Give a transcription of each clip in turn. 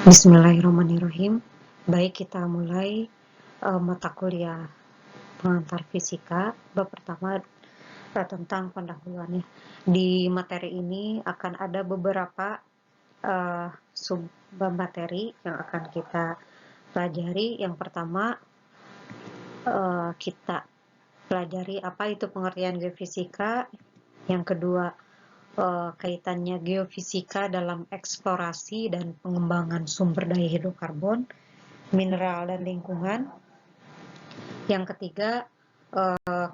Bismillahirrahmanirrahim. Baik, kita mulai mata kuliah pengantar fisika. Bab pertama tentang pendahuluannya. Di materi ini akan ada beberapa sub materi yang akan kita pelajari. Yang pertama, kita pelajari apa itu pengertian geofisika. Yang kedua, kaitannya geofisika dalam eksplorasi dan pengembangan sumber daya hidrokarbon, mineral dan lingkungan. Yang ketiga,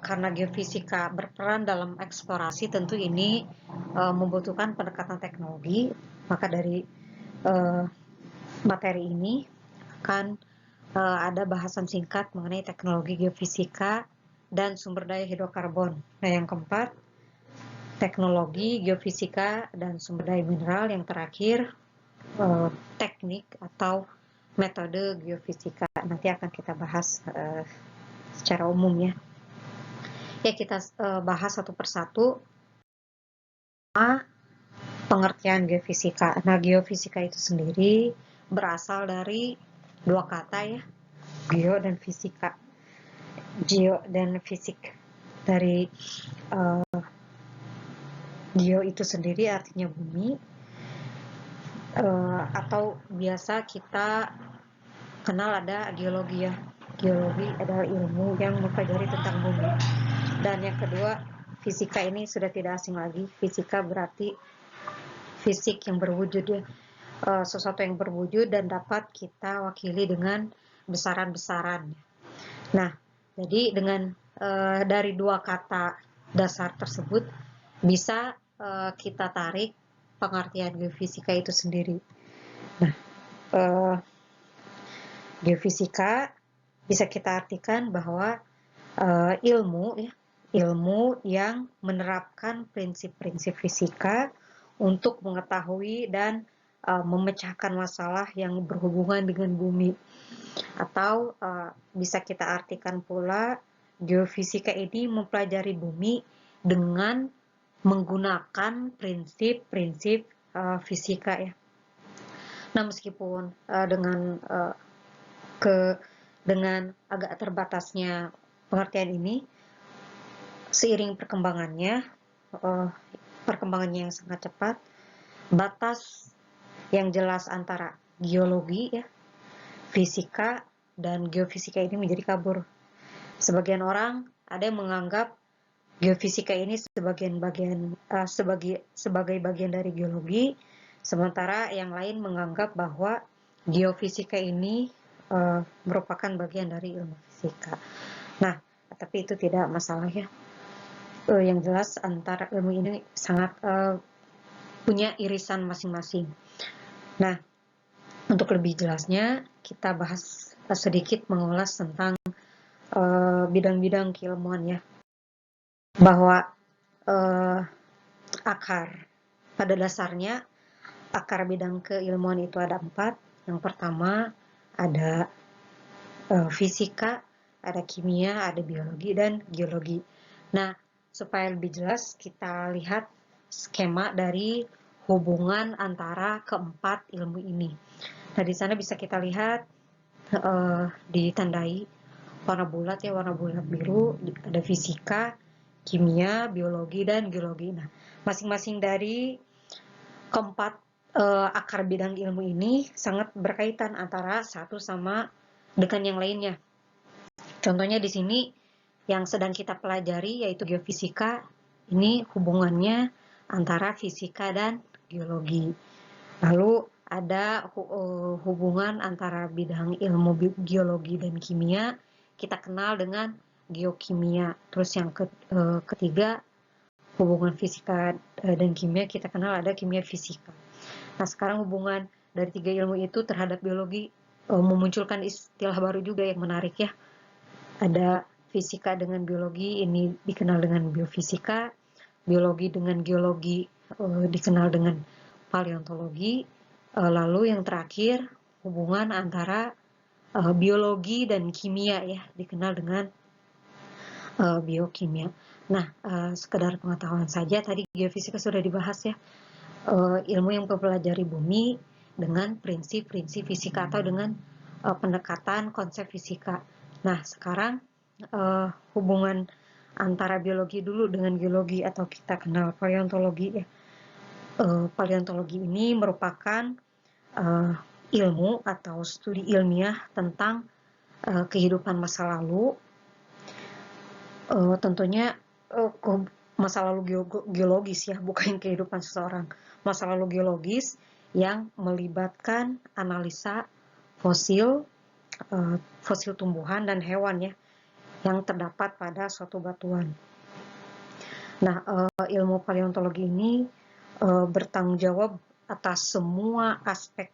karena geofisika berperan dalam eksplorasi, tentu ini membutuhkan pendekatan teknologi, maka dari materi ini akan ada bahasan singkat mengenai teknologi geofisika dan sumber daya hidrokarbon. Nah, yang keempat, teknologi geofisika dan sumber daya mineral. Yang terakhir, teknik atau metode geofisika. Nanti akan kita bahas secara umum ya. Ya, kita bahas satu persatu. Pengertian geofisika. Nah, geofisika itu sendiri berasal dari dua kata ya, geo dan fisika. Geo dan fisik. Dari geo itu sendiri artinya bumi, atau biasa kita kenal ada geologi ya. Geologi adalah ilmu yang mempelajari tentang bumi. Dan yang kedua, fisika ini sudah tidak asing lagi. Fisika berarti fisik yang berwujud ya, sesuatu yang berwujud dan dapat kita wakili dengan besaran-besaran. Nah, jadi dengan dari dua kata dasar tersebut bisa kita tarik pengertian geofisika itu sendiri. Nah, geofisika bisa kita artikan bahwa ilmu yang menerapkan prinsip-prinsip fisika untuk mengetahui dan memecahkan masalah yang berhubungan dengan bumi. Atau bisa kita artikan pula geofisika ini mempelajari bumi dengan menggunakan prinsip-prinsip fisika ya. Nah, meskipun dengan agak terbatasnya pengertian ini, seiring perkembangannya yang sangat cepat, batas yang jelas antara geologi ya, fisika dan geofisika ini menjadi kabur. Sebagian orang ada yang menganggap geofisika ini sebagai bagian dari geologi, sementara yang lain menganggap bahwa geofisika ini merupakan bagian dari ilmu fisika. Nah, tapi itu tidak masalah ya. Yang jelas antara ilmu ini sangat punya irisan masing-masing. Nah, untuk lebih jelasnya kita bahas sedikit mengulas tentang bidang-bidang keilmuan ya. Bahwa pada dasarnya akar bidang keilmuan itu ada 4. Yang pertama ada fisika, ada kimia, ada biologi, dan geologi. Nah, supaya lebih jelas kita lihat skema dari hubungan antara keempat ilmu ini. Nah, di sana bisa kita lihat ditandai warna bulat ya, warna bulat biru, ada fisika, kimia, biologi, dan geologi. Nah, masing-masing dari keempat akar bidang ilmu ini sangat berkaitan antara satu sama dengan yang lainnya. Contohnya di sini yang sedang kita pelajari yaitu geofisika, ini hubungannya antara fisika dan geologi. Lalu ada hubungan antara bidang ilmu geologi dan kimia, kita kenal dengan geokimia. Terus yang ketiga, hubungan fisika dan kimia, kita kenal ada kimia fisika. Nah, sekarang hubungan dari 3 ilmu itu terhadap biologi memunculkan istilah baru juga yang menarik ya. Ada fisika dengan biologi, ini dikenal dengan biofisika, biologi dengan geologi dikenal dengan paleontologi, lalu yang terakhir hubungan antara biologi dan kimia ya, dikenal dengan biokimia. Nah, sekedar pengetahuan saja, tadi geofisika sudah dibahas ya, ilmu yang mempelajari bumi dengan prinsip-prinsip fisika atau dengan pendekatan konsep fisika. Nah, sekarang hubungan antara biologi dulu dengan geologi atau kita kenal paleontologi ya. Paleontologi ini merupakan ilmu atau studi ilmiah tentang kehidupan masa lalu, tentunya masa lalu geologis ya, bukan kehidupan seseorang. Masa lalu geologis yang melibatkan analisa fosil, fosil tumbuhan dan hewan ya, yang terdapat pada suatu batuan. Nah, ilmu paleontologi ini bertanggung jawab atas semua aspek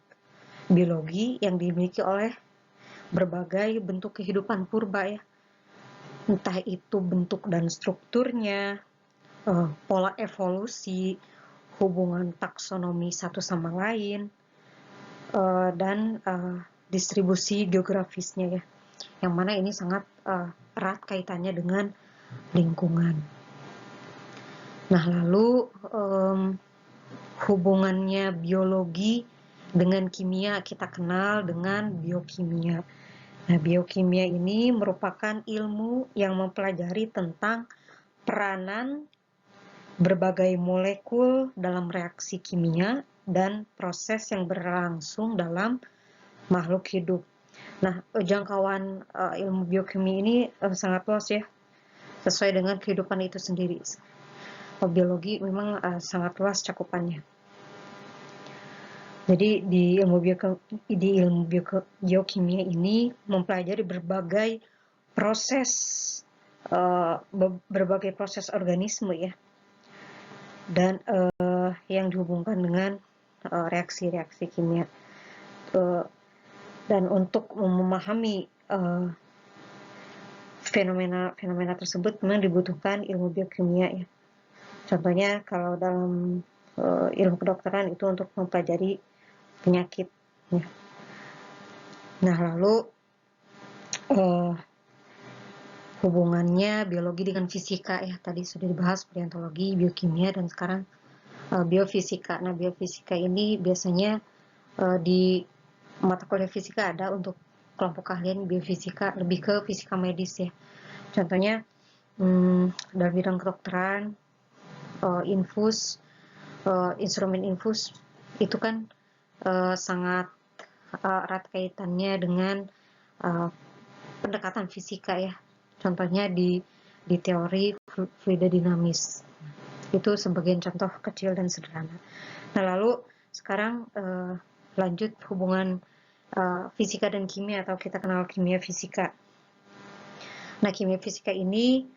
biologi yang dimiliki oleh berbagai bentuk kehidupan purba ya. Entah itu bentuk dan strukturnya, pola evolusi, hubungan taksonomi satu sama lain, dan distribusi geografisnya ya, yang mana ini sangat erat kaitannya dengan lingkungan. Nah, lalu hubungannya biologi dengan kimia kita kenal dengan biokimia. Nah, biokimia ini merupakan ilmu yang mempelajari tentang peranan berbagai molekul dalam reaksi kimia dan proses yang berlangsung dalam makhluk hidup. Nah, jangkauan ilmu biokimia ini sangat luas ya, sesuai dengan kehidupan itu sendiri. Biologi memang sangat luas cakupannya. Jadi di ilmu biokimia ini mempelajari berbagai proses organisme ya, dan yang dihubungkan dengan reaksi-reaksi kimia. Dan untuk memahami fenomena tersebut memang dibutuhkan ilmu biokimia ya. Contohnya kalau dalam ilmu kedokteran itu untuk mempelajari penyakit ya. Nah, lalu hubungannya biologi dengan fisika ya, tadi sudah dibahas paleontologi, biokimia, dan sekarang biofisika. Nah, biofisika ini biasanya di mata kuliah fisika ada untuk kelompok keahlian biofisika, lebih ke fisika medis ya. Contohnya dalam bidang kedokteran, instrumen infus itu kan sangat erat kaitannya dengan pendekatan fisika ya. Contohnya di teori fluidodinamis. Itu sebagian contoh kecil dan sederhana. Nah, lalu sekarang lanjut hubungan fisika dan kimia atau kita kenal kimia fisika. Nah, kimia fisika ini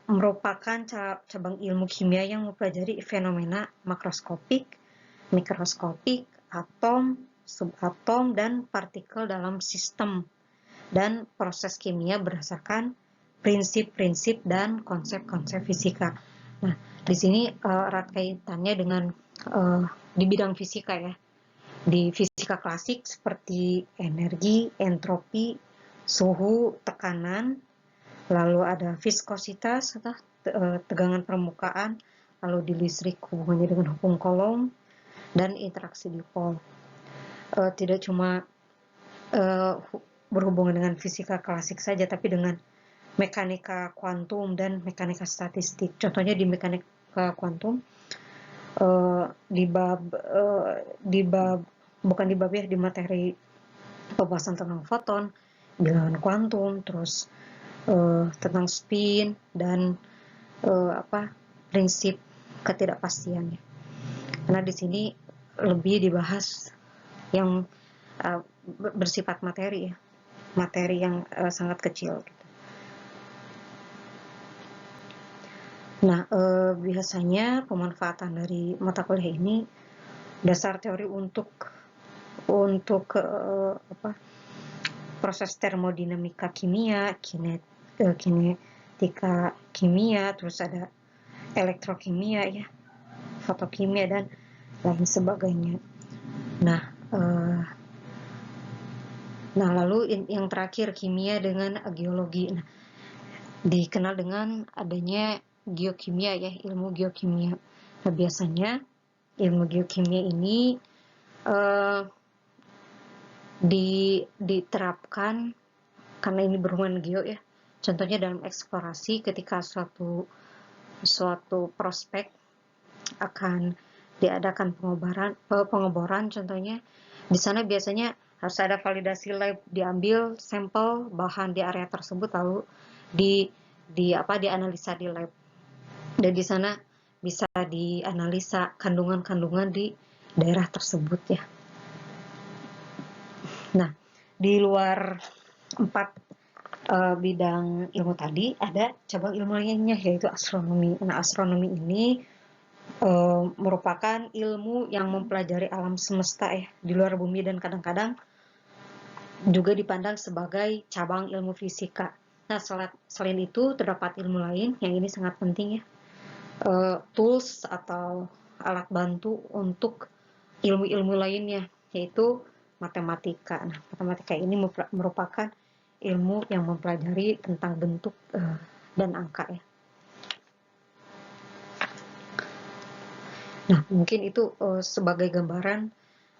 merupakan cabang ilmu kimia yang mempelajari fenomena makroskopik, mikroskopik, atom, subatom, dan partikel dalam sistem dan proses kimia berdasarkan prinsip-prinsip dan konsep-konsep fisika. Nah, di sini erat kaitannya dengan di bidang fisika ya. Di fisika klasik seperti energi, entropi, suhu, tekanan, lalu ada viskositas atau tegangan permukaan, lalu di listrik hubungannya dengan hukum Coulomb dan interaksi dipol. Tidak cuma berhubungan dengan fisika klasik saja, tapi dengan mekanika kuantum dan mekanika statistik. Contohnya di mekanika kuantum di materi pembahasan tentang foton, bilangan kuantum, terus tentang spin dan prinsip ketidakpastiannya. Karena di sini lebih dibahas yang bersifat materi ya, materi yang sangat kecil gitu. Nah, biasanya pemanfaatan dari mata kuliah ini dasar teori untuk proses termodinamika kimia, kinetika kimia, terus ada elektrokimia ya, fotokimia dan lain sebagainya. Nah, lalu yang terakhir kimia dengan geologi. Nah, dikenal dengan adanya geokimia ya, ilmu geokimia. Nah, biasanya ilmu geokimia ini eh, diterapkan karena ini berhubungan geo ya. Contohnya dalam eksplorasi ketika suatu prospek akan diadakan pengeboran contohnya, di sana biasanya harus ada validasi lab, diambil sampel bahan di area tersebut lalu dianalisa di lab, dan di sana bisa dianalisa kandungan-kandungan di daerah tersebut ya. Nah, di luar 4 bidang ilmu tadi ada cabang ilmu lainnya yaitu astronomi. Nah, astronomi ini merupakan ilmu yang mempelajari alam semesta ya di luar bumi, dan kadang-kadang juga dipandang sebagai cabang ilmu fisika. Nah, selain itu terdapat ilmu lain yang ini sangat penting ya, tools atau alat bantu untuk ilmu-ilmu lainnya, yaitu matematika. Nah, matematika ini merupakan ilmu yang mempelajari tentang bentuk dan angka ya. Nah, mungkin itu sebagai gambaran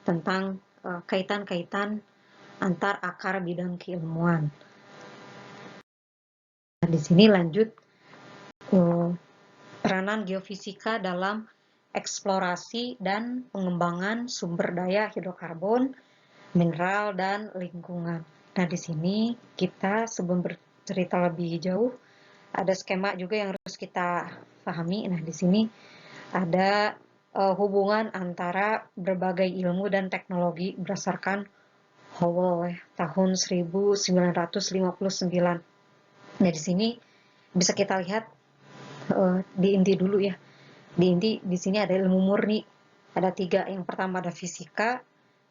tentang kaitan-kaitan antar akar bidang keilmuan. Nah, di sini lanjut peranan geofisika dalam eksplorasi dan pengembangan sumber daya hidrokarbon, mineral, dan lingkungan. Nah, di sini kita sebelum bercerita lebih jauh, ada skema juga yang harus kita pahami. Nah, di sini ada hubungan antara berbagai ilmu dan teknologi berdasarkan Howell tahun 1959. Nah, di sini bisa kita lihat di inti dulu ya. Di sini ada ilmu murni. Ada 3. Yang pertama ada fisika,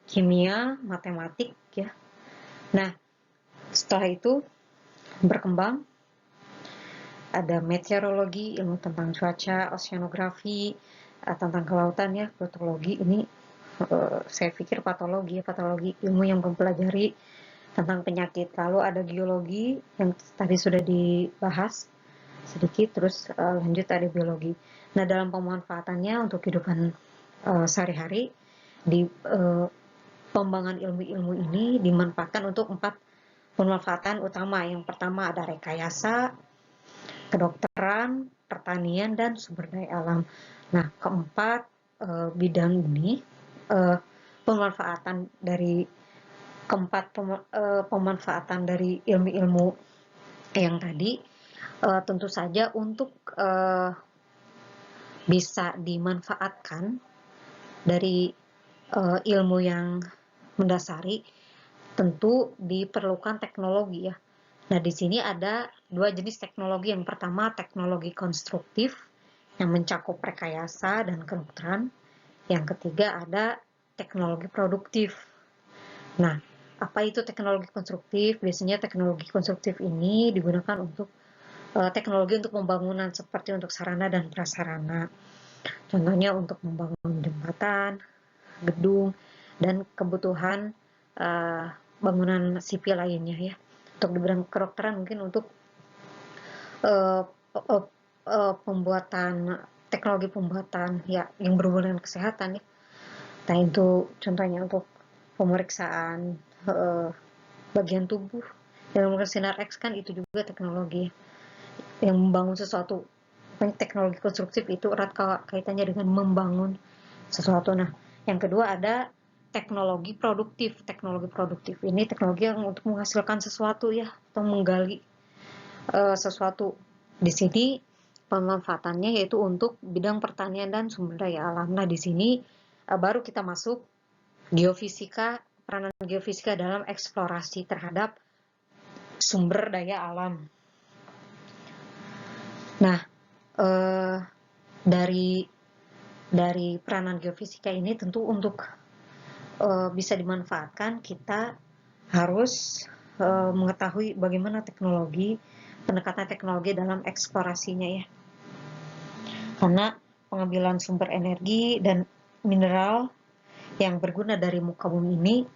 kimia, matematik ya. Nah, setelah itu berkembang ada meteorologi, ilmu tentang cuaca, oceanografi, tentang kelautan ya, petrologi. Ini saya pikir patologi ilmu yang mempelajari tentang penyakit. Lalu ada geologi yang tadi sudah dibahas sedikit, terus lanjut ada biologi. Nah, dalam pemanfaatannya untuk kehidupan sehari-hari, di pengembangan ilmu-ilmu ini dimanfaatkan untuk 4 pemanfaatan utama. Yang pertama ada rekayasa, kedokteran, pertanian, dan sumber daya alam. Nah, keempat bidang ini pemanfaatan dari pemanfaatan dari ilmu-ilmu yang tadi tentu saja untuk bisa dimanfaatkan dari ilmu yang mendasari, tentu diperlukan teknologi ya. Nah, di sini ada 2 jenis teknologi. Yang pertama teknologi konstruktif yang mencakup rekayasa dan kedokteran. Yang ketiga ada teknologi produktif. Nah, apa itu teknologi konstruktif? Biasanya teknologi konstruktif ini digunakan untuk teknologi untuk pembangunan seperti untuk sarana dan prasarana. Contohnya untuk membangun jembatan, gedung, dan kebutuhan bangunan sipil lainnya ya. Untuk di bidang kedokteran mungkin untuk pembuatan teknologi pembuatan ya yang berhubungan dengan kesehatan ya. Nah, itu contohnya untuk pemeriksaan bagian tubuh yang menggunakan sinar X, kan itu juga teknologi yang membangun sesuatu. Teknologi konstruktif itu erat kaitannya dengan membangun sesuatu. Nah, yang kedua ada teknologi produktif. Teknologi produktif ini teknologi yang untuk menghasilkan sesuatu ya, atau menggali sesuatu. Di sini pemanfaatannya yaitu untuk bidang pertanian dan sumber daya alam. Nah, di sini baru kita masuk geofisika, peranan geofisika dalam eksplorasi terhadap sumber daya alam. Nah, dari peranan geofisika ini tentu untuk bisa dimanfaatkan, kita harus mengetahui bagaimana pendekatan teknologi dalam eksplorasinya ya. Karena pengambilan sumber energi dan mineral yang berguna dari muka bumi ini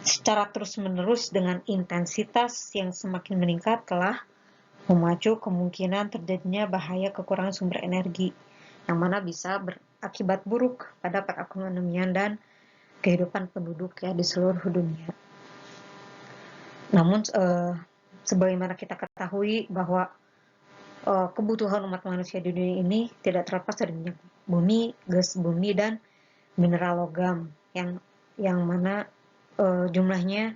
secara terus-menerus dengan intensitas yang semakin meningkat telah memacu kemungkinan terjadinya bahaya kekurangan sumber energi, yang mana bisa berakibat buruk pada perekonomian dan kehidupan penduduk ya di seluruh dunia. Namun sebagaimana kita ketahui bahwa kebutuhan umat manusia di dunia ini tidak terlepas dari minyak bumi, gas bumi, dan mineral logam yang mana jumlahnya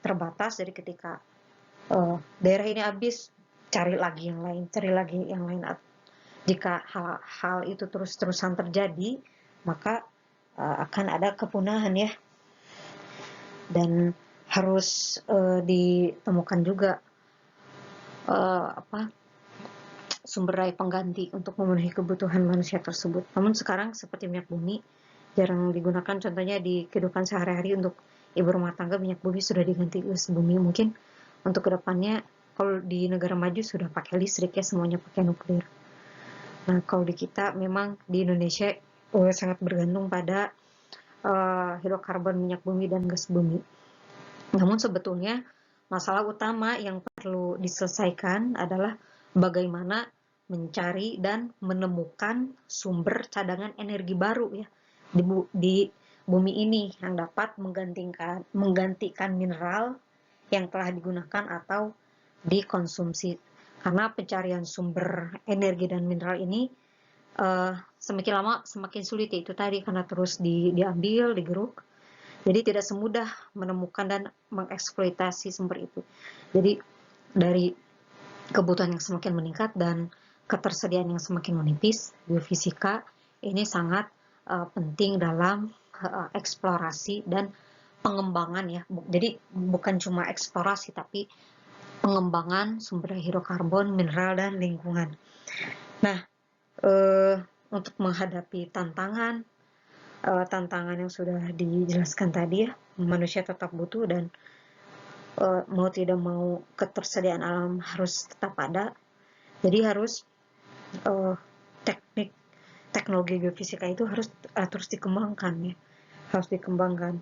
terbatas. Jadi ketika daerah ini habis, cari lagi yang lain. Jika hal itu terus-terusan terjadi, maka akan ada kepunahan ya. Dan harus ditemukan juga sumber daya pengganti untuk memenuhi kebutuhan manusia tersebut. Namun sekarang seperti minyak bumi jarang digunakan, contohnya di kehidupan sehari-hari untuk ibu rumah tangga minyak bumi sudah diganti gas bumi. Mungkin untuk kedepannya kalau di negara maju sudah pakai listrik ya, semuanya pakai nuklir. Nah kalau di kita memang di Indonesia sangat bergantung pada hidrokarbon, minyak bumi, dan gas bumi. Namun sebetulnya masalah utama yang perlu diselesaikan adalah bagaimana mencari dan menemukan sumber cadangan energi baru ya di bumi ini yang dapat menggantikan mineral yang telah digunakan atau dikonsumsi. Karena pencarian sumber energi dan mineral ini semakin lama semakin sulit ya, itu tadi karena terus diambil, digeruk. Jadi tidak semudah menemukan dan mengeksploitasi sumber itu. Jadi dari kebutuhan yang semakin meningkat dan ketersediaan yang semakin menipis, geofisika ini sangat penting dalam eksplorasi dan pengembangan ya. Jadi bukan cuma eksplorasi tapi pengembangan sumber daya hidrokarbon, mineral, dan lingkungan. Nah, untuk menghadapi tantangan yang sudah dijelaskan tadi ya, manusia tetap butuh dan mau tidak mau ketersediaan alam harus tetap ada. Jadi harus teknologi geofisika itu harus terus dikembangkan ya, harus dikembangkan.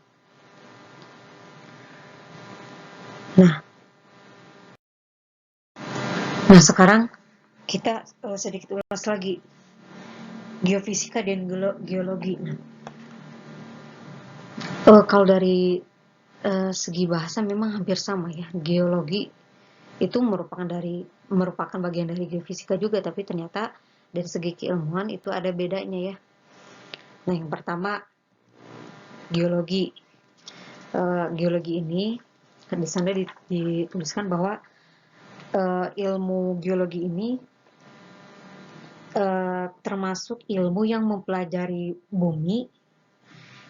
Nah sekarang kita sedikit ulas lagi geofisika dan geologi. Kalau dari segi bahasa memang hampir sama ya. Geologi itu merupakan bagian dari geofisika juga, tapi ternyata dari segi keilmuan itu ada bedanya ya. Nah yang pertama geologi. Geologi ini di sana dituliskan bahwa ilmu geologi ini termasuk ilmu yang mempelajari bumi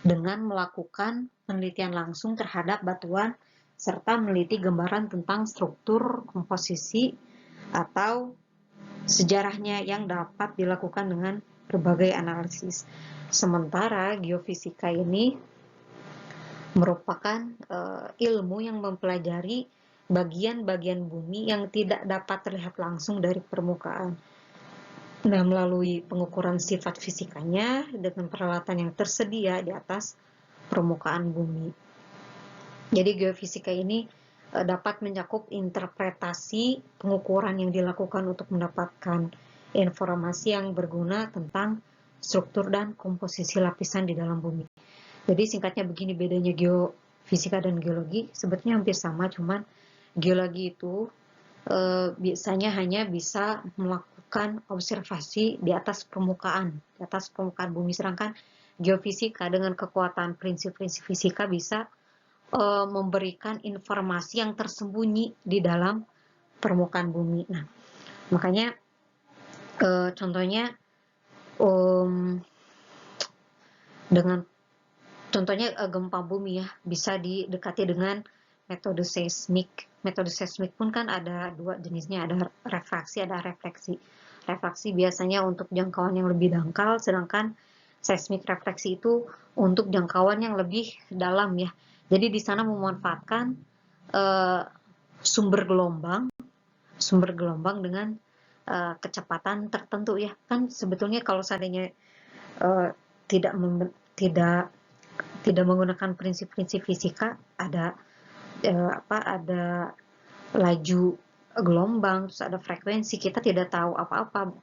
dengan melakukan penelitian langsung terhadap batuan serta meneliti gambaran tentang struktur, komposisi, atau sejarahnya yang dapat dilakukan dengan berbagai analisis. Sementara geofisika ini merupakan ilmu yang mempelajari bagian-bagian bumi yang tidak dapat terlihat langsung dari permukaan. Nah, melalui pengukuran sifat fisikanya dengan peralatan yang tersedia di atas permukaan bumi. Jadi geofisika ini dapat mencakup interpretasi pengukuran yang dilakukan untuk mendapatkan informasi yang berguna tentang struktur dan komposisi lapisan di dalam bumi. Jadi singkatnya begini bedanya geofisika dan geologi, sebetulnya hampir sama, cuman geologi itu biasanya hanya bisa melakukan observasi di atas permukaan bumi, sedangkan geofisika dengan kekuatan prinsip-prinsip fisika bisa memberikan informasi yang tersembunyi di dalam permukaan bumi. Nah, makanya contohnya gempa bumi ya bisa didekati dengan metode seismik. Metode seismik pun kan ada dua jenisnya, ada refraksi, ada refleksi. Refraksi biasanya untuk jangkauan yang lebih dangkal, sedangkan seismik refleksi itu untuk jangkauan yang lebih dalam ya. Jadi di sana memanfaatkan sumber gelombang dengan kecepatan tertentu ya. Kan sebetulnya kalau seandainya tidak menggunakan prinsip-prinsip fisika, ada laju gelombang, terus ada frekuensi, kita tidak tahu apa-apa,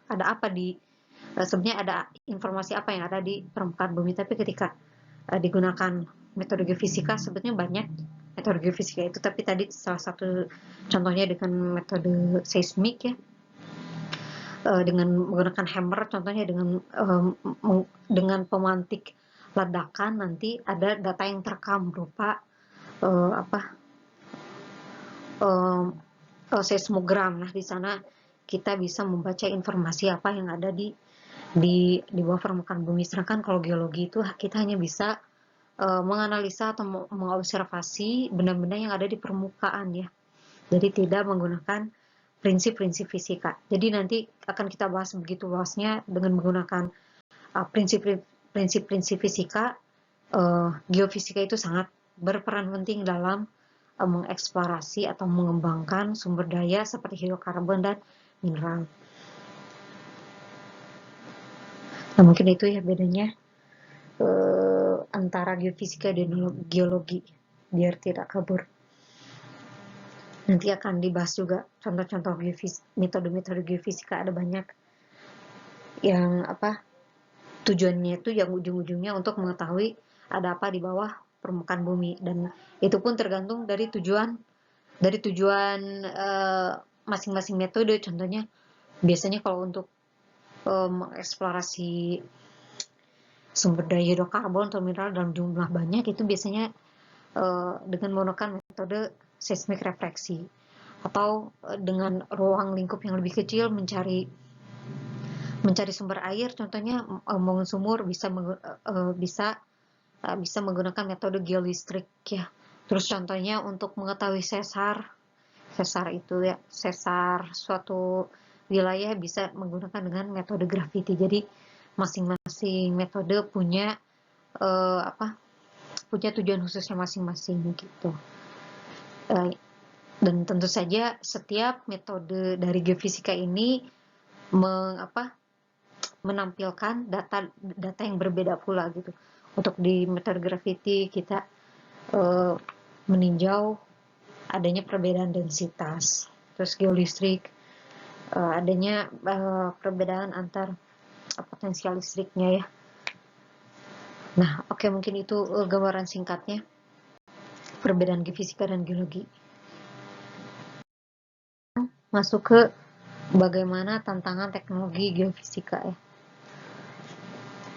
sebenarnya ada informasi apa yang ada di permukaan bumi. Tapi ketika digunakan metode geofisika sebetulnya banyak metode geofisika itu, tapi tadi salah satu contohnya dengan metode seismik ya, dengan menggunakan hammer, contohnya dengan pemantik ledakan, nanti ada data yang terekam berupa seismogram. Nah, di sana kita bisa membaca informasi apa yang ada di bawah permukaan bumi. Sedangkan kalau geologi itu kita hanya bisa menganalisa atau mengobservasi benda-benda yang ada di permukaan ya. Jadi tidak menggunakan prinsip-prinsip fisika. Jadi nanti akan kita bahas begitu luasnya dengan menggunakan prinsip-prinsip fisika. Geofisika itu sangat berperan penting dalam mengeksplorasi atau mengembangkan sumber daya seperti hidrokarbon dan mineral. Nah, mungkin itu ya bedanya antara geofisika dan geologi, biar tidak kabur. Nanti akan dibahas juga contoh-contoh metode-metode geofisika, ada banyak yang tujuannya itu yang ujung-ujungnya untuk mengetahui ada apa di bawah permukaan bumi, dan itu pun tergantung dari tujuan masing-masing metode. Contohnya biasanya kalau untuk mengeksplorasi sumber daya hidrokarbon atau mineral dalam jumlah banyak, itu biasanya dengan menggunakan metode seismik refleksi, atau dengan ruang lingkup yang lebih kecil mencari sumber air, contohnya membangun sumur bisa menggunakan metode geolistrik ya. Terus contohnya untuk mengetahui sesar itu ya, sesar suatu wilayah bisa menggunakan dengan metode graviti. Jadi masing-masing metode punya tujuan khususnya masing-masing gitu. Dan tentu saja setiap metode dari geofisika ini menampilkan data yang berbeda pula gitu. Untuk di metode graviti kita meninjau adanya perbedaan densitas. Terus geolistrik adanya perbedaan antar potensial listriknya ya. Nah, oke, mungkin itu gambaran singkatnya perbedaan geofisika dan geologi. Masuk ke bagaimana tantangan teknologi geofisika ya.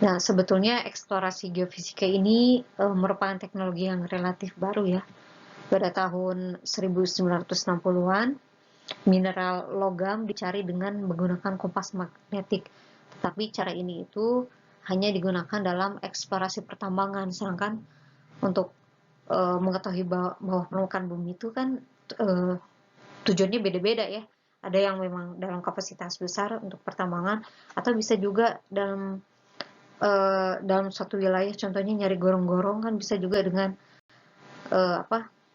Nah, sebetulnya eksplorasi geofisika ini merupakan teknologi yang relatif baru ya. Pada tahun 1960-an, mineral logam dicari dengan menggunakan kompas magnetik. Tetapi cara ini itu hanya digunakan dalam eksplorasi pertambangan, sedangkan untuk mengetahui bahwa permukaan bumi itu kan tujuannya beda-beda ya. Ada yang memang dalam kapasitas besar untuk pertambangan, atau bisa juga dalam suatu wilayah, contohnya nyari gorong-gorong kan bisa juga dengan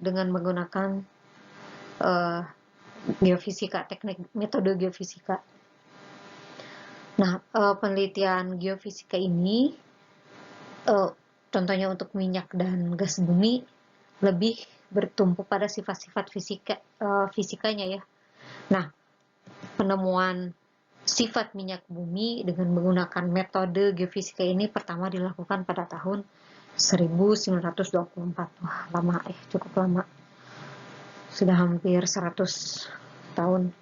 dengan menggunakan geofisika, teknik metode geofisika. Nah, penelitian geofisika ini contohnya untuk minyak dan gas bumi lebih bertumpu pada sifat-sifat fisikanya ya. Nah, penemuan sifat minyak bumi dengan menggunakan metode geofisika ini pertama dilakukan pada tahun 1924. Wah, lama ya, cukup lama. Sudah hampir 100 tahun.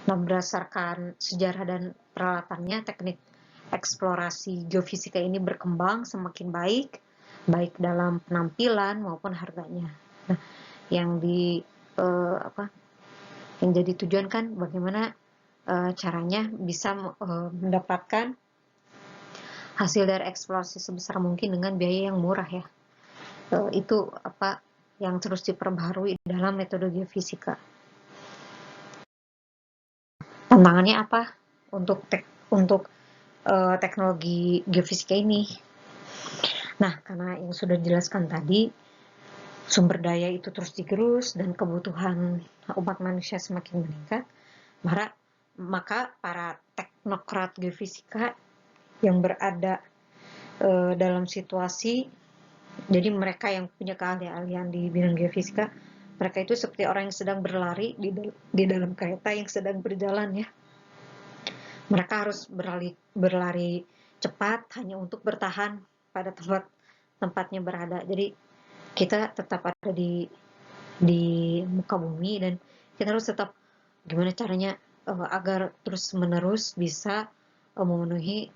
Nah, berdasarkan sejarah dan peralatannya, teknik eksplorasi geofisika ini berkembang semakin baik dalam penampilan maupun harganya. Nah, yang jadi tujuan kan bagaimana caranya bisa mendapatkan hasil dari eksplorasi sebesar mungkin dengan biaya yang murah ya. Itu yang terus diperbaharui dalam metode geofisika. Tantangannya apa untuk teknologi geofisika ini? Nah, karena yang sudah dijelaskan tadi, sumber daya itu terus digerus dan kebutuhan umat manusia semakin meningkat, maka para teknokrat geofisika yang berada dalam situasi, jadi mereka yang punya keahlian di bidang geofisika, mereka itu seperti orang yang sedang berlari di dalam kereta yang sedang berjalan ya. Mereka harus berlari cepat hanya untuk bertahan pada tempat tempatnya berada. Jadi kita tetap ada di muka bumi, dan kita harus tetap gimana caranya agar terus-menerus bisa memenuhi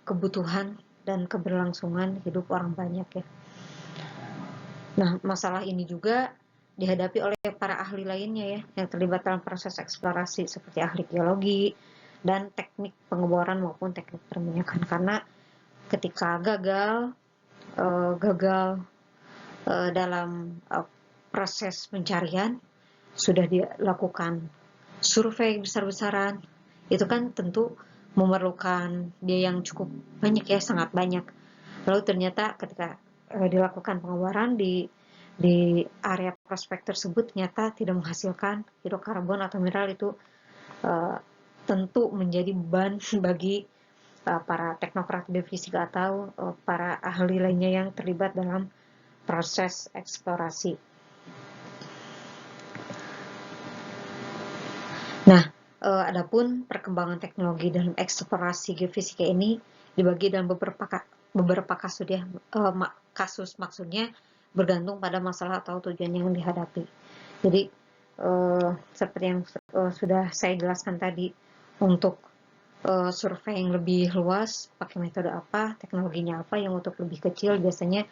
kebutuhan dan keberlangsungan hidup orang banyak ya. Nah, masalah ini juga dihadapi oleh para ahli lainnya ya, yang terlibat dalam proses eksplorasi seperti ahli geologi dan teknik pengeboran maupun teknik perminyakan. Karena ketika gagal dalam proses pencarian, sudah dilakukan survei besar-besaran, itu kan tentu memerlukan biaya yang cukup banyak ya, sangat banyak. Lalu ternyata ketika dilakukan pengeboran di area prospek tersebut ternyata tidak menghasilkan hidrokarbon atau mineral, itu tentu menjadi beban bagi para teknokrat geofisika atau para ahli lainnya yang terlibat dalam proses eksplorasi. Nah, adapun perkembangan teknologi dalam eksplorasi geofisika ini dibagi dalam beberapa kasus ya, kasus maksudnya bergantung pada masalah atau tujuan yang dihadapi. Jadi seperti yang sudah saya jelaskan tadi, untuk survei yang lebih luas pakai metode apa, teknologinya apa, yang untuk lebih kecil biasanya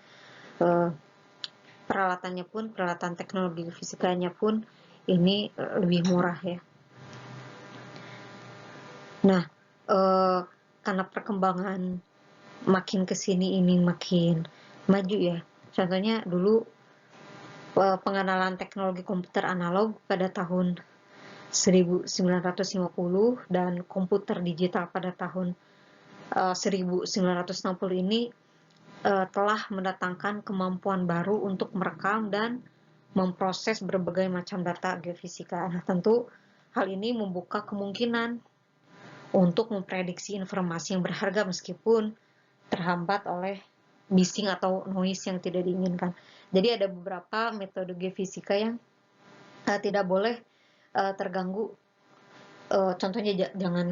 peralatannya pun, peralatan teknologi fisikanya pun ini lebih murah ya. Nah, karena perkembangan makin kesini ini makin maju ya. Contohnya dulu pengenalan teknologi komputer analog pada tahun 1950 dan komputer digital pada tahun 1960 ini telah mendatangkan kemampuan baru untuk merekam dan memproses berbagai macam data geofisika. Nah, tentu hal ini membuka kemungkinan untuk memprediksi informasi yang berharga meskipun terhambat oleh bising atau noise yang tidak diinginkan. Jadi ada beberapa metode geofisika yang tidak boleh terganggu. Contohnya jangan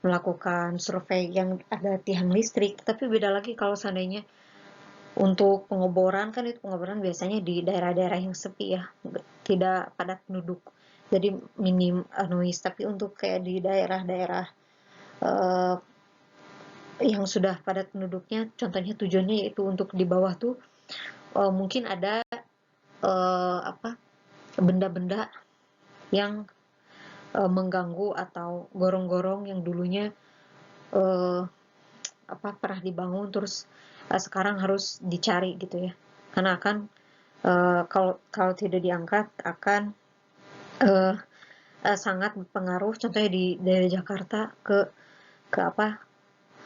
melakukan survei yang ada tiang listrik. Tapi beda lagi kalau seandainya untuk pengeboran, kan itu pengeboran biasanya di daerah-daerah yang sepi ya, tidak padat penduduk, jadi minim noise. Tapi untuk kayak di daerah-daerah yang sudah padat penduduknya, contohnya tujuannya yaitu untuk di bawah tuh mungkin ada benda-benda yang mengganggu atau gorong-gorong yang dulunya pernah dibangun terus sekarang harus dicari gitu ya, karena akan kalau tidak diangkat akan sangat berpengaruh, contohnya di daerah Jakarta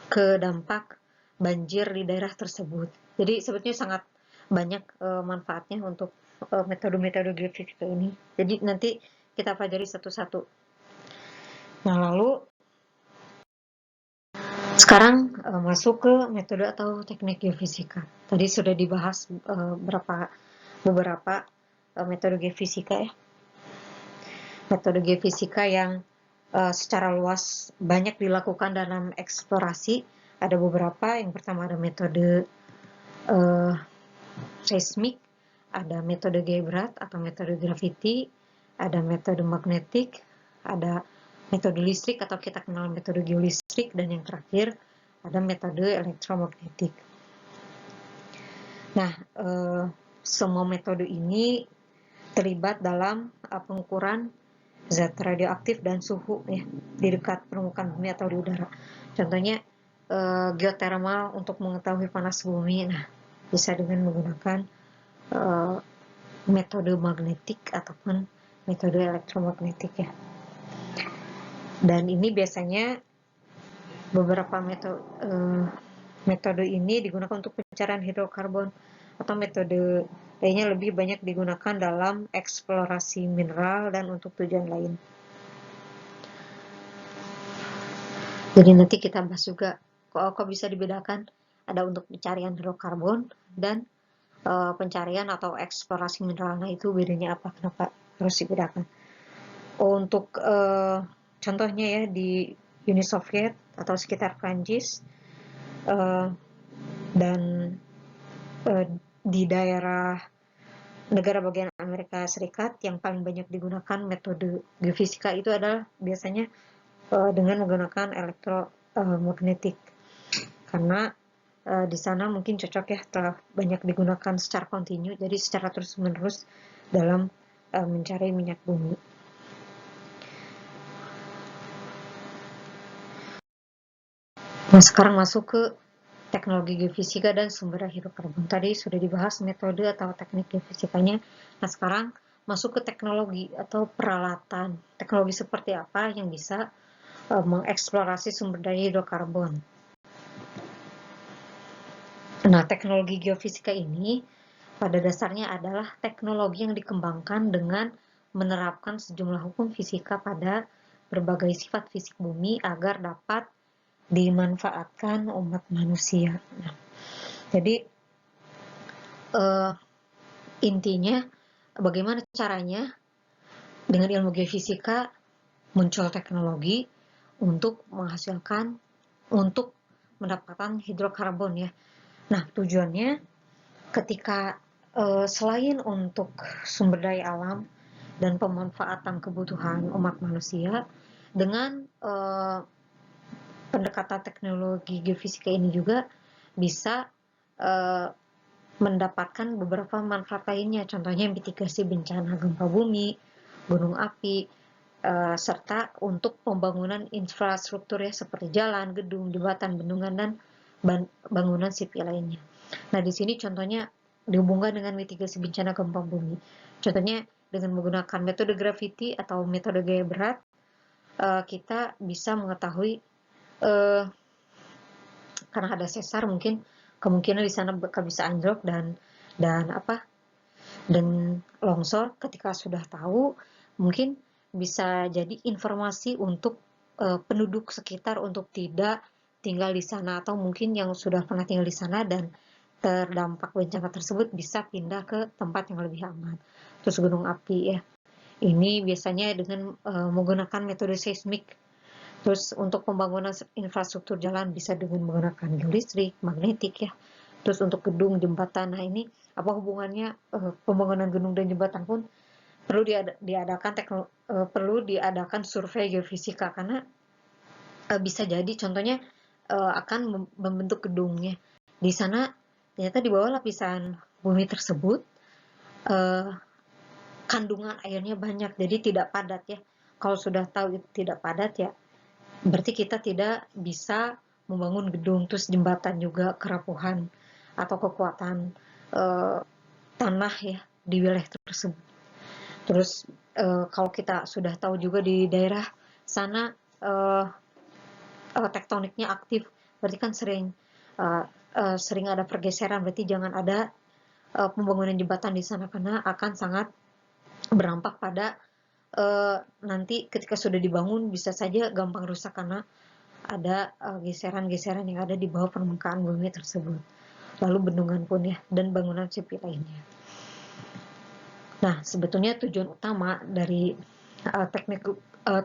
ke dampak banjir di daerah tersebut. Jadi sebetulnya sangat banyak manfaatnya untuk metode-metode geofisika ini. Jadi nanti kita pelajari satu-satu. Nah, lalu sekarang masuk ke metode atau teknik geofisika. Tadi sudah dibahas beberapa metode geofisika ya. Metode geofisika yang secara luas banyak dilakukan dalam eksplorasi. Ada beberapa. Yang pertama ada metode seismik, ada metode Geibrat atau metode gravity, ada metode magnetik, ada metode listrik atau kita kenal metode geolistrik, dan yang terakhir ada metode elektromagnetik. Nah, semua metode ini terlibat dalam pengukuran zat radioaktif dan suhu ya di dekat permukaan bumi atau di udara. Contohnya geothermal untuk mengetahui panas bumi. Nah, bisa dengan menggunakan metode magnetik ataupun metode elektromagnetik ya. Dan ini biasanya beberapa metode ini digunakan untuk pencarian hidrokarbon, atau metode lainnya lebih banyak digunakan dalam eksplorasi mineral dan untuk tujuan lain. Jadi nanti kita bahas juga kok bisa dibedakan ada untuk pencarian hidrokarbon dan pencarian atau eksplorasi mineral. Nah, itu bedanya apa, kenapa harus dibedakan. Untuk contohnya ya, di Uni Soviet atau sekitar Prancis Dan di daerah negara bagian Amerika Serikat yang paling banyak digunakan metode geofisika itu adalah biasanya dengan menggunakan elektromagnetik, karena di sana mungkin cocok ya, telah banyak digunakan secara kontinu, jadi secara terus-menerus dalam mencari minyak bumi. Nah, sekarang masuk ke teknologi geofisika dan sumber daya hidrokarbon. Tadi sudah dibahas metode atau teknik geofisikanya. Nah, sekarang masuk ke teknologi atau peralatan. Teknologi seperti apa yang bisa mengeksplorasi sumber daya hidrokarbon. Nah, teknologi geofisika ini pada dasarnya adalah teknologi yang dikembangkan dengan menerapkan sejumlah hukum fisika pada berbagai sifat fisik bumi agar dapat dimanfaatkan umat manusia. Nah, jadi intinya bagaimana caranya dengan ilmu geofisika muncul teknologi untuk mendapatkan hidrokarbon ya. Nah, tujuannya ketika selain untuk sumber daya alam dan pemanfaatan kebutuhan umat manusia, dengan pendekatan teknologi geofisika ini juga bisa mendapatkan beberapa manfaat lainnya, contohnya mitigasi bencana gempa bumi, gunung api, serta untuk pembangunan infrastruktur ya, seperti jalan, gedung, jembatan, bendungan, dan bangunan sipil lainnya. Nah, di sini contohnya dihubungkan dengan mitigasi bencana gempa bumi. Contohnya dengan menggunakan metode gravity atau metode gaya berat, kita bisa mengetahui karena ada sesar, mungkin kemungkinan di sana bisa anjlok dan longsor. Ketika sudah tahu, mungkin bisa jadi informasi untuk penduduk sekitar untuk tidak tinggal di sana, atau mungkin yang sudah pernah tinggal di sana dan terdampak bencana tersebut bisa pindah ke tempat yang lebih aman. Terus gunung api ya, ini biasanya dengan menggunakan metode seismik. Terus untuk pembangunan infrastruktur jalan bisa dengan menggunakan geolistrik, magnetik ya. Terus untuk gedung, jembatan, nah ini apa hubungannya pembangunan gedung dan jembatan pun perlu diadakan survei geofisika, karena bisa jadi contohnya akan membentuk gedungnya. Di sana ternyata di bawah lapisan bumi tersebut kandungan airnya banyak, jadi tidak padat ya. Kalau sudah tahu itu tidak padat ya, berarti kita tidak bisa membangun gedung. Terus jembatan juga kerapuhan atau kekuatan tanah ya di wilayah tersebut. Terus kalau kita sudah tahu juga di daerah sana tektoniknya aktif, berarti kan sering ada pergeseran, berarti jangan ada pembangunan jembatan di sana, karena akan sangat berdampak pada nanti ketika sudah dibangun bisa saja gampang rusak karena ada geseran-geseran yang ada di bawah permukaan bumi tersebut. Lalu bendungan pun ya, dan bangunan sipil lainnya. Nah, sebetulnya tujuan utama dari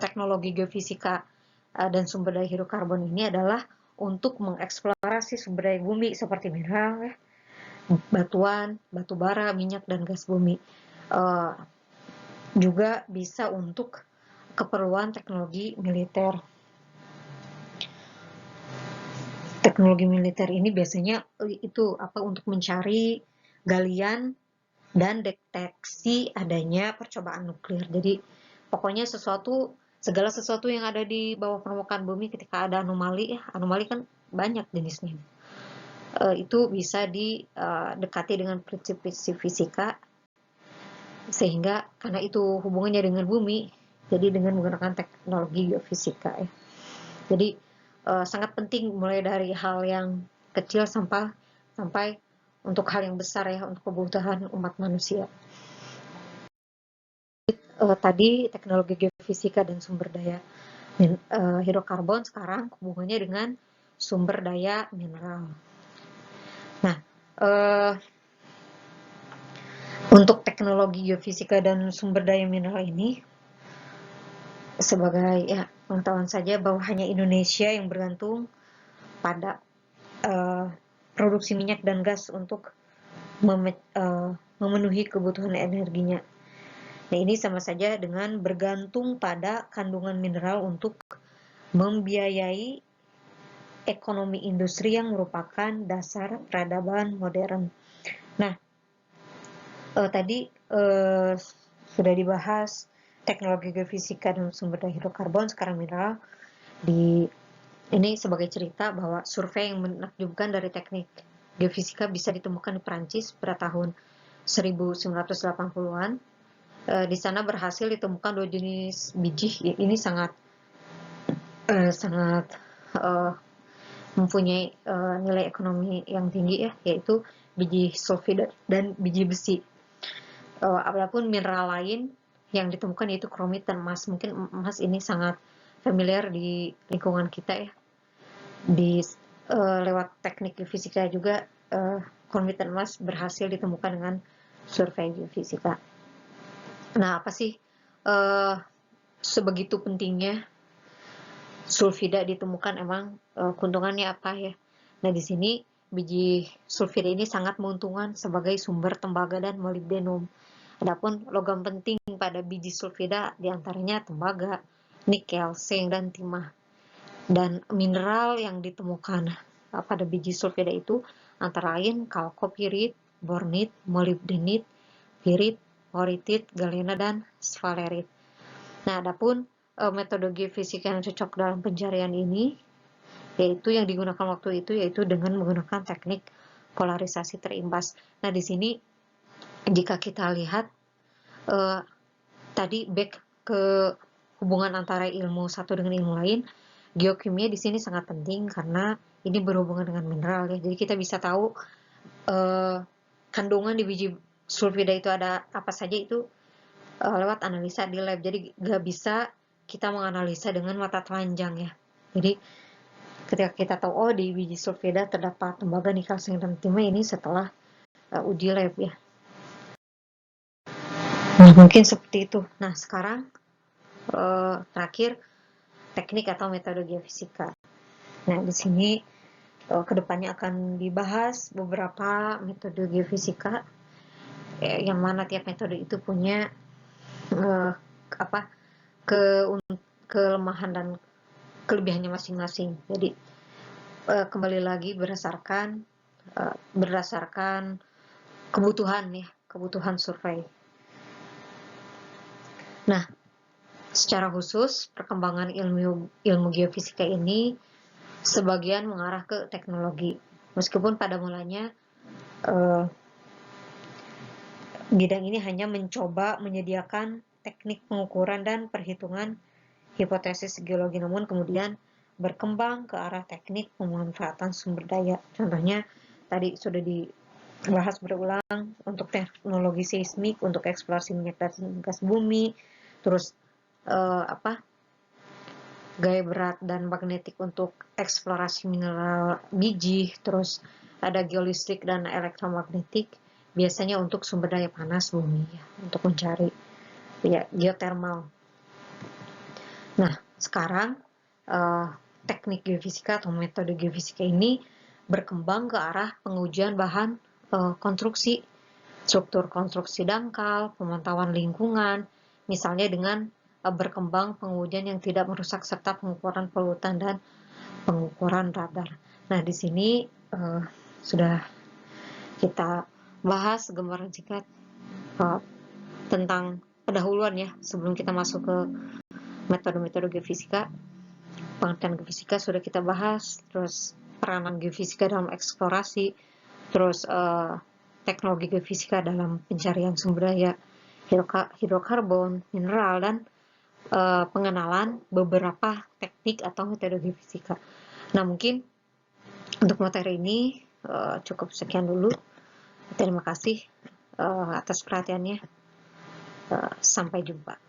teknologi geofisika dan sumber daya hidrokarbon ini adalah untuk mengeksplorasi sumber daya bumi seperti mineral, ya, batuan, batu bara, minyak, dan gas bumi. Juga bisa untuk keperluan teknologi militer. Teknologi militer ini biasanya untuk mencari galian dan deteksi adanya percobaan nuklir. Jadi pokoknya segala sesuatu yang ada di bawah permukaan bumi ketika ada anomali kan banyak jenisnya. Itu bisa didekati dengan prinsip-prinsip fisika, sehingga karena itu hubungannya dengan bumi, jadi dengan menggunakan teknologi geofisika ya. Jadi sangat penting mulai dari hal yang kecil sampai untuk hal yang besar ya, untuk kebutuhan umat manusia. Tadi teknologi geofisika dan sumber daya hidrokarbon, sekarang hubungannya dengan sumber daya mineral. Nah, untuk teknologi geofisika dan sumber daya mineral ini, sebagai ya pengetahuan saja bahwa hanya Indonesia yang bergantung pada produksi minyak dan gas untuk memenuhi kebutuhan energinya. Nah, ini sama saja dengan bergantung pada kandungan mineral untuk membiayai ekonomi industri yang merupakan dasar peradaban modern. Nah, tadi sudah dibahas teknologi geofisika dan sumber daya hidrokarbon, sekarang mineral. Ini sebagai cerita bahwa survei yang menakjubkan dari teknik geofisika bisa ditemukan di Perancis pada tahun 1980-an. Di sana berhasil ditemukan 2 jenis biji. Ini sangat mempunyai nilai ekonomi yang tinggi ya, yaitu biji sulfida dan biji besi. Adapun mineral lain yang ditemukan yaitu kromit dan emas. Mungkin emas ini sangat familiar di lingkungan kita ya. Lewat teknik geofisika juga kromit dan emas berhasil ditemukan dengan survei geofisika. Nah, apa sih sebegitu pentingnya sulfida ditemukan, emang keuntungannya apa ya? Nah, di sini biji sulfida ini sangat menguntungkan sebagai sumber tembaga dan molibdenum. Adapun logam penting pada biji sulfida diantaranya tembaga, nikel, seng, dan timah. Dan mineral yang ditemukan pada biji sulfida itu antara lain kalkopirit, bornit, molibdenit, pirit, auritit, galena, dan sfalerit. Nah, adapun metode geofisika yang cocok dalam pencarian ini, yaitu yang digunakan waktu itu, yaitu dengan menggunakan teknik polarisasi terimbas. Nah, di sini jika kita lihat tadi back ke hubungan antara ilmu satu dengan ilmu lain, geokimia di sini sangat penting karena ini berhubungan dengan mineral ya. Jadi kita bisa tahu kandungan di biji sulfida itu ada apa saja itu lewat analisa di lab. Jadi nggak bisa kita menganalisa dengan mata telanjang ya. Jadi ketika kita tahu oh di biji sulfida terdapat tembaga, nikel, seng, dan timah, ini setelah uji lab ya. Nah, mungkin seperti itu. Nah, sekarang terakhir teknik atau metode geofisika. Nah, di sini kedepannya akan dibahas beberapa metode geofisika yang mana tiap metode itu punya kelemahan dan kelebihannya masing-masing. Jadi kembali lagi berdasarkan kebutuhan survei. Nah, secara khusus perkembangan ilmu geofisika ini sebagian mengarah ke teknologi. Meskipun pada mulanya bidang ini hanya mencoba menyediakan teknik pengukuran dan perhitungan hipotesis geologi, namun kemudian berkembang ke arah teknik pemanfaatan sumber daya. Contohnya tadi sudah dibahas berulang untuk teknologi seismik, untuk eksplorasi minyak dan gas bumi, terus gaya berat dan magnetik untuk eksplorasi mineral biji, terus ada geolistrik dan elektromagnetik, biasanya untuk sumber daya panas bumi ya, untuk mencari ya geothermal. Nah, sekarang teknik geofisika atau metode geofisika ini berkembang ke arah pengujian bahan konstruksi, struktur konstruksi dangkal, pemantauan lingkungan, misalnya dengan berkembang pengujian yang tidak merusak serta pengukuran polutan dan pengukuran radar. Nah, di sini sudah kita bahas gambaran singkat tentang pendahuluan ya, sebelum kita masuk ke metode-metode geofisika. Pengertian geofisika sudah kita bahas, terus peranan geofisika dalam eksplorasi, terus teknologi geofisika dalam pencarian sumber daya hidrokarbon, mineral, dan pengenalan beberapa teknik atau metode geofisika. Nah, mungkin untuk materi ini cukup sekian dulu. Terima kasih atas perhatiannya. Sampai jumpa.